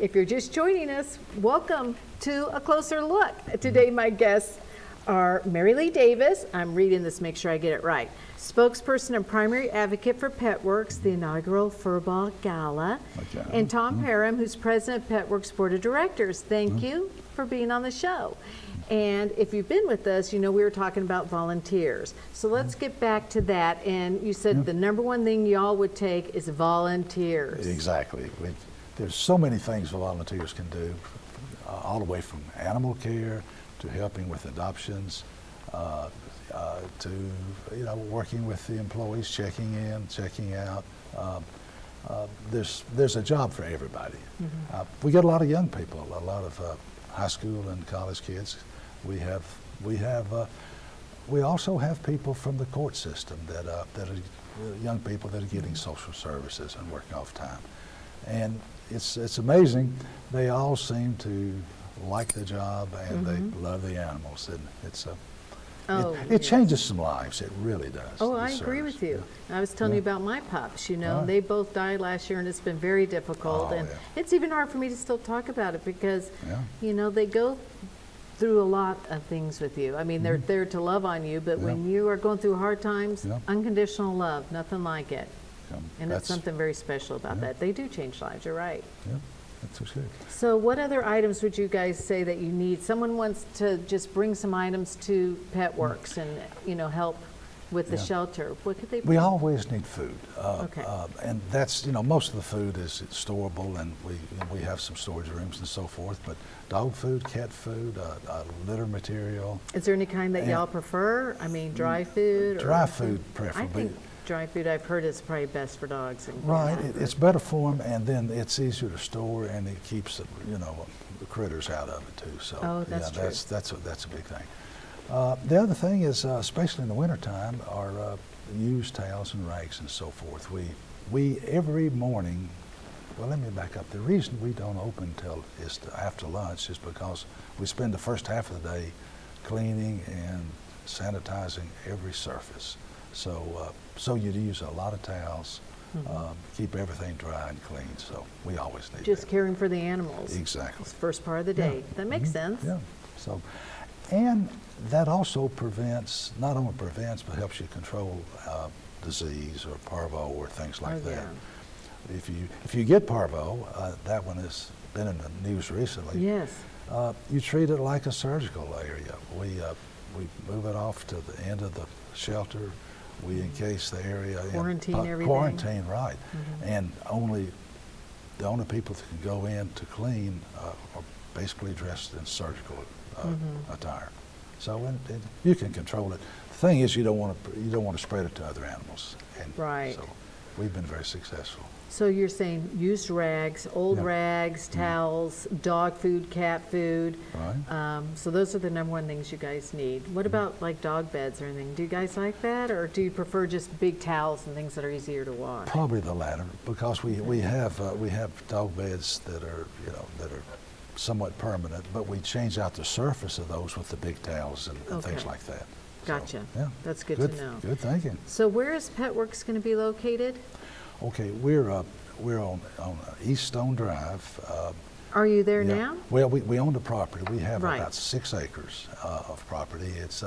If you're just joining us, welcome to A Closer Look. Today my guests are Mary Lee Davis, I'm reading this, make sure I get it right, spokesperson and primary advocate for Petworks, the inaugural Furball Gala, and Tom Parham, who's president of Petworks Board of Directors. Thank you for being on the show. And if you've been with us, you know we were talking about volunteers. So let's get back to that. And you said the number one thing y'all would take is volunteers. Exactly. There's so many things volunteers can do, all the way from animal care to helping with adoptions, to working with the employees, checking in, checking out. There's a job for everybody. We get a lot of young people, a lot of high school and college kids. We also have people from the court system that are young people that are getting social services and working off time, and it's amazing. They all seem to like the job and they love the animals, and it changes some lives. It really does. Oh, I agree with you. I was telling you about my pups. You know, they both died last year, and it's been very difficult. And it's even hard for me to still talk about it because, you know, they go through a lot of things with you. I mean, they're there to love on you, but when you are going through hard times, unconditional love, nothing like it. And it's something very special about that. They do change lives. You're right. Yeah. That's good. So what other items would you guys say that you need? Someone wants to just bring some items to Petworks and, you know, help with the shelter. What could they bring? We always need food. And that's, you know, most of the food is storable, and we have some storage rooms and so forth, but dog food, cat food, litter material. Is there any kind that y'all prefer? I mean, dry food? Dry food preferably. I think dry food, I've heard, is probably best for dogs. Right, it's better for them, and then it's easier to store, and it keeps the, you know, the critters out of it too. So that's true. That's a big thing. The other thing is, especially in the wintertime, are used towels and rags and so forth. We every morning. Well, let me back up. The reason we don't open till after lunch is because we spend the first half of the day cleaning and sanitizing every surface. So you'd use a lot of towels, keep everything dry and clean. So we always need just caring for the animals. Exactly. It's the first part of the day. That makes sense. Yeah. So, and that also not only prevents, but helps you control disease or parvo or things like that. If you get parvo, that one has been in the news recently. Yes. You treat it like a surgical area. We move it off to the end of the shelter. We encase the area. Quarantine everything. Quarantine, right. And the only people that can go in to clean are basically dressed in surgical attire. So you can control it. The thing is, you don't want to spread it to other animals. And so we've been very successful. So you're saying used rags, old rags, towels, dog food, cat food. Right. So those are the number one things you guys need. What about like dog beds or anything? Do you guys like that, or do you prefer just big towels and things that are easier to wash? Probably the latter, because we have dog beds that are somewhat permanent, but we change out the surface of those with the big towels and things like that. Gotcha. So, that's good to know. Good thinking. So where is Petworks going to be located? Okay, we're on East Stone Drive. Are you there now? Well, we own the property. We have about 6 acres of property. It's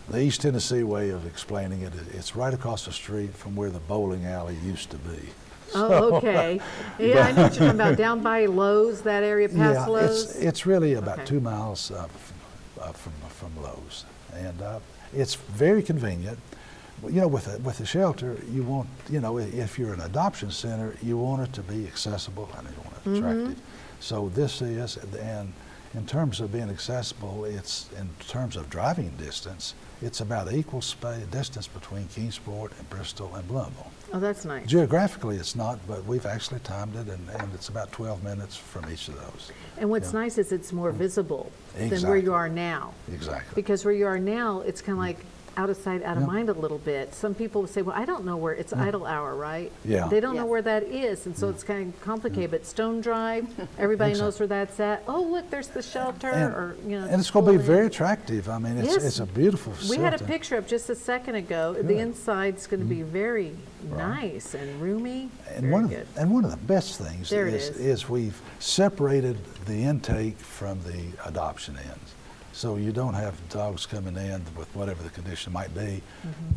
the East Tennessee way of explaining it. It's right across the street from where the bowling alley used to be. Oh, okay. Yeah, I know what you're talking about. Down by Lowe's, that area past Lowe's? It's really about 2 miles from Lowe's. And it's very convenient. You know, with a shelter, you want, you know, if you're an adoption center, you want it to be accessible and you want it attractive. So this is, and in terms of being accessible, it's in terms of driving distance, it's about equal distance between Kingsport and Bristol and Blumenville. Oh, that's nice. Geographically, it's not, but we've actually timed it, and it's about 12 minutes from each of those. And what's nice is it's more visible than where you are now. Exactly. Because where you are now, it's kind of like out of sight, out of mind a little bit. Some people say, well, I don't know where, it's idle hour, right? Yeah. They don't know where that is, and so it's kind of complicated. But Stone Drive, everybody knows where that's at. Oh, look, there's the shelter, or, you know. And it's going to be very attractive. I mean, Yes. it's a beautiful facility. We had a picture up just a second ago. The inside's going to be very nice and roomy. And Very one good. of the best things There it is we've separated the intake from the adoption ends. So you don't have dogs coming in with whatever the condition might be,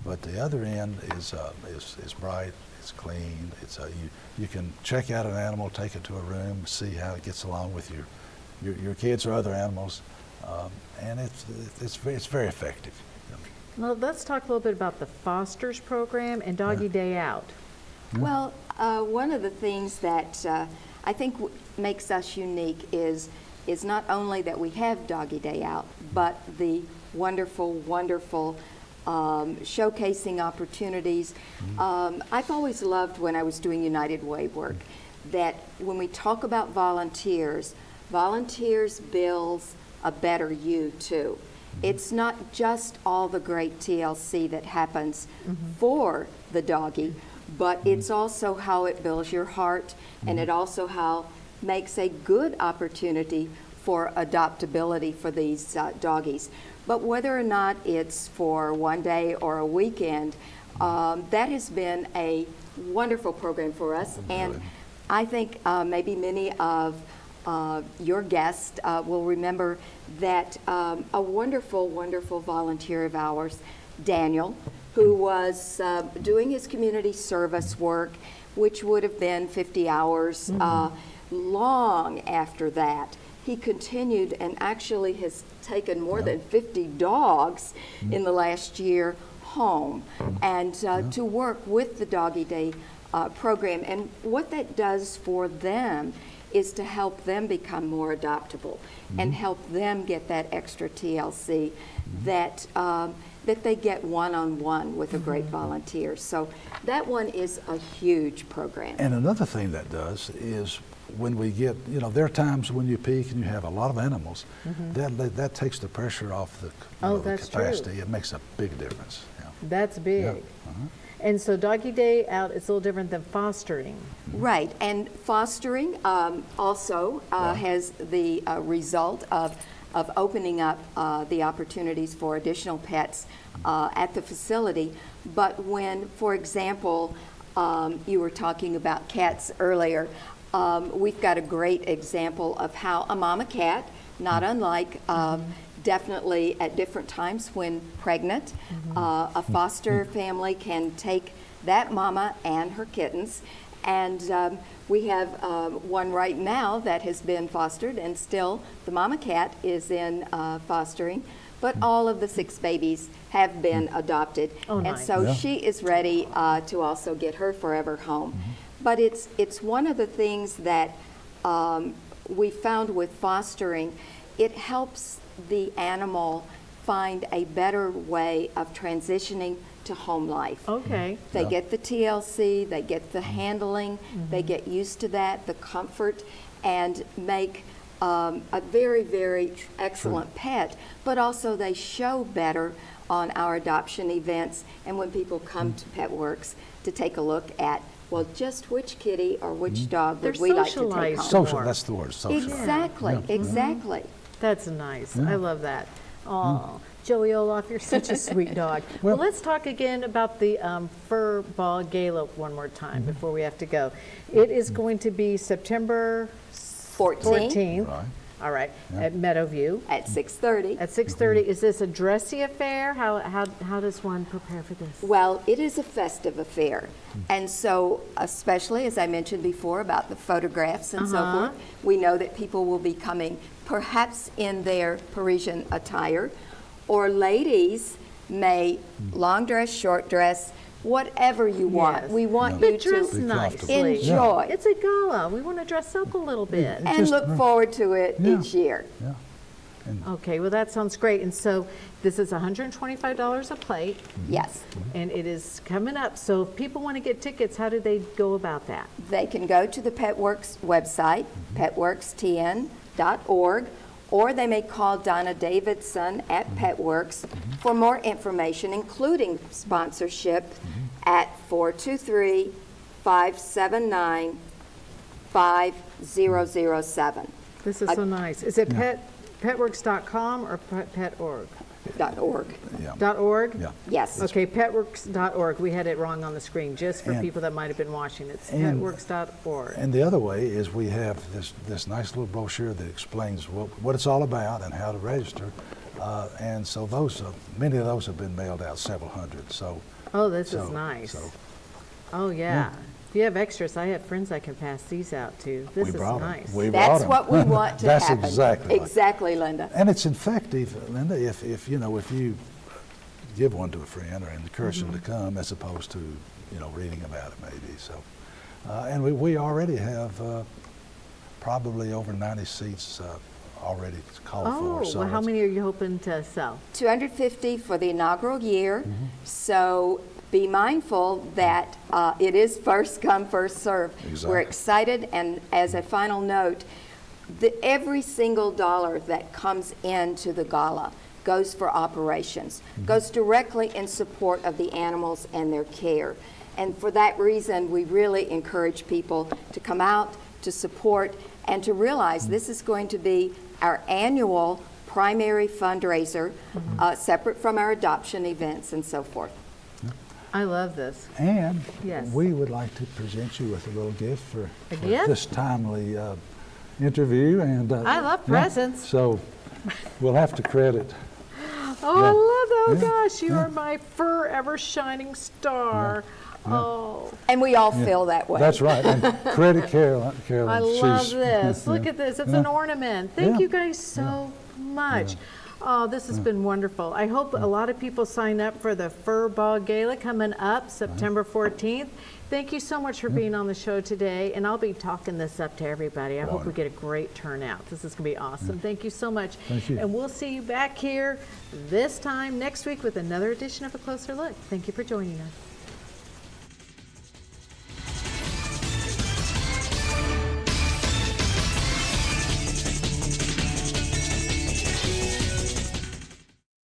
but the other end is bright, it's clean. You can check out an animal, take it to a room, see how it gets along with your kids or other animals, and it's very effective. Well, let's talk a little bit about the Fosters program and Doggy Day Out. Well, one of the things that I think makes us unique is not only that we have Doggy Day Out, but the wonderful, wonderful showcasing opportunities. I've always loved when I was doing United Way work that when we talk about volunteers builds a better you too. It's not just all the great TLC that happens for the doggy, but it's also how it builds your heart, and it also how makes a good opportunity for adoptability for these doggies. But whether or not it's for one day or a weekend, that has been a wonderful program for us. And I think maybe many of your guests will remember that a wonderful, wonderful volunteer of ours, Daniel, who was doing his community service work, which would have been 50 hours. Long after that, he continued and actually has taken more than 50 dogs in the last year home, and to work with the Doggy Day program. And what that does for them is to help them become more adoptable and help them get that extra TLC that that they get one-on-one with a great volunteer. So that one is a huge program. And another thing that does is when we get, there are times when you peak and you have a lot of animals, that takes the pressure off the, the capacity. It makes a big difference. Yeah. That's big. Yeah. And so Doggy Day Out is a little different than fostering. Right, and fostering also has the result of opening up the opportunities for additional pets at the facility. But when, for example, you were talking about cats earlier, we've got a great example of how a mama cat, not unlike definitely at different times when pregnant, a foster family can take that mama and her kittens, and we have one right now that has been fostered, and still the mama cat is in fostering, but all of the 6 babies have been adopted. Oh, and nice. so she is ready to also get her forever home. But it's one of the things that we found with fostering. It helps the animal find a better way of transitioning to home life. Okay. They get the TLC, they get the handling, they get used to that, the comfort, and make a very, very excellent pet, but also they show better on our adoption events and when people come to Petworks to take a look at, well, just which kitty or which dog would we like to take socialized home? Social, more. that's the word, social. Exactly, exactly. That's nice. I love that. Oh, Joey Olaf, you're such a sweet dog. Well, let's talk again about the Fur Ball Gala one more time before we have to go. It is going to be September 14th. Right. All right, at Meadowview. At 6:30. At 6:30. Is this a dressy affair? How does one prepare for this? Well, it is a festive affair. And so, especially as I mentioned before about the photographs and so forth, we know that people will be coming perhaps in their Parisian attire, or ladies may long dress, short dress, whatever you want. Yes. We want But you dress to nicely. enjoy It's a gala. We want to dress up a little bit. and just- look forward to it Yeah. each year. Yeah. Okay, well, that sounds great. And so this is $125 a plate, Yes. and it is coming up. So if people want to get tickets, how do they go about that? They can go to the Petworks website, petworkstn.org, or they may call Donna Davidson at Petworks for more information, including sponsorship, at 423-579-5007. This is so nice. Is it petworks.com or pet.org? .org. Yeah. .org? Yeah. Yes. Okay, petworks.org. We had it wrong on the screen, just for And- people that might have been watching. It's and- petworks.org. And the other way is we have this nice little brochure that explains what it's all about and how to register. And so many of those have been mailed out, several hundred. So. Oh, this is so- nice. so Oh, yeah. If you have extras, I have friends I can pass these out to. This we is brought 'em. nice. We brought That's 'em. what we want to That's happen. exactly right. Exactly, Linda. And it's effective, Linda, if you give one to a friend or encourage them to come, as opposed to reading about it maybe. So, and we already have probably over 90 seats already called for. Oh, So well, how it's- many are you hoping to sell? 250 for the inaugural year. So be mindful that it is first come, first serve. Exactly. We're excited, and as a final note, every single dollar that comes into the gala goes for operations, goes directly in support of the animals and their care. And for that reason, we really encourage people to come out, to support, and to realize this is going to be our annual primary fundraiser, separate from our adoption events and so forth. I love this. And Yes. we would like to present you with a little gift for gift? this timely interview. And I love presents. So we'll have to credit. Oh, I love that. Oh, Yeah. gosh, you are my forever shining star. Oh, And we all feel that way. That's right. And credit Carolyn. I love this. Look at this. It's an Yeah. ornament. Thank Yeah. you guys so much. Oh, this has been wonderful. I hope a lot of people sign up for the Fur Ball Gala coming up September 14th. Thank you so much for being on the show today, and I'll be talking this up to everybody. I hope we get a great turnout. This is going to be awesome. Thank you so much. Thank you. And we'll see you back here this time next week with another edition of A Closer Look. Thank you for joining us.